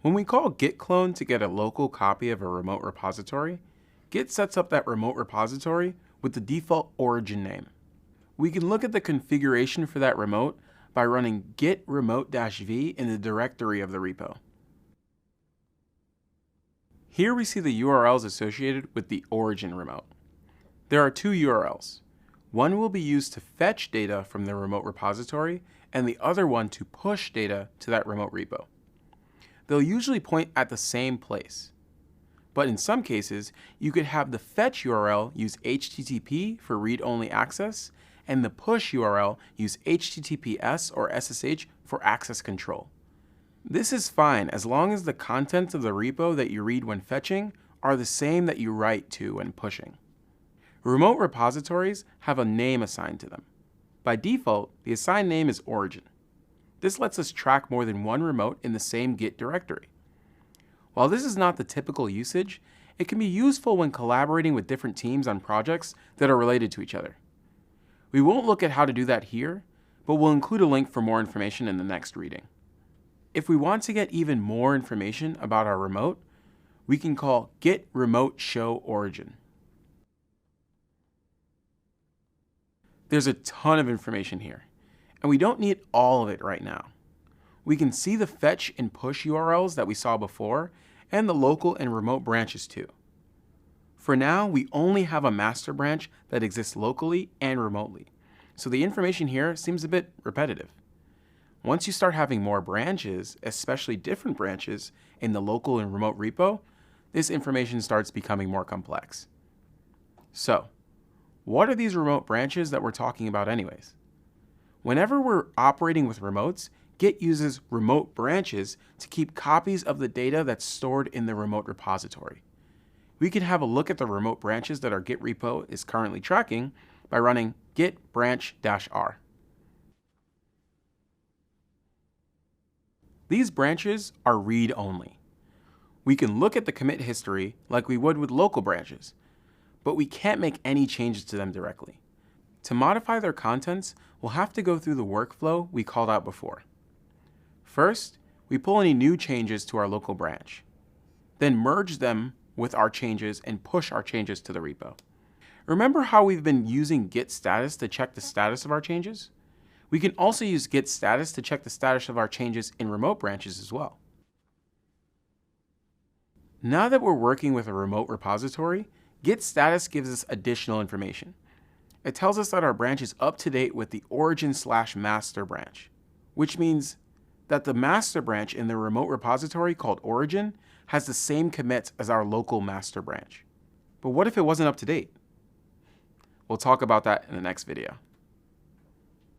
When we call git clone to get a local copy of a remote repository, Git sets up that remote repository with the default origin name. We can look at the configuration for that remote by running git remote-v in the directory of the repo. Here we see the URLs associated with the origin remote. There are two URLs. One will be used to fetch data from the remote repository, and the other one to push data to that remote repo. They'll usually point at the same place. But in some cases, you could have the fetch URL use HTTP for read-only access, and the push URL use HTTPS or SSH for access control. This is fine as long as the contents of the repo that you read when fetching are the same that you write to when pushing. Remote repositories have a name assigned to them. By default, the assigned name is origin. This lets us track more than one remote in the same Git directory. While this is not the typical usage, it can be useful when collaborating with different teams on projects that are related to each other. We won't look at how to do that here, but we'll include a link for more information in the next reading. If we want to get even more information about our remote, we can call git remote show origin. There's a ton of information here, and we don't need all of it right now. We can see the fetch and push URLs that we saw before, and the local and remote branches too. For now, we only have a master branch that exists locally and remotely, so the information here seems a bit repetitive. Once you start having more branches, especially different branches, in the local and remote repo, this information starts becoming more complex. So, what are these remote branches that we're talking about anyways? Whenever we're operating with remotes, Git uses remote branches to keep copies of the data that's stored in the remote repository. We can have a look at the remote branches that our Git repo is currently tracking by running git branch-r. These branches are read-only. We can look at the commit history like we would with local branches, but we can't make any changes to them directly. To modify their contents, we'll have to go through the workflow we called out before. First, we pull any new changes to our local branch, then merge them with our changes and push our changes to the repo. Remember how we've been using git status to check the status of our changes? We can also use git status to check the status of our changes in remote branches as well. Now that we're working with a remote repository, git status gives us additional information. It tells us that our branch is up to date with the origin/master branch, which means that the master branch in the remote repository called origin has the same commits as our local master branch. But what if it wasn't up to date? We'll talk about that in the next video.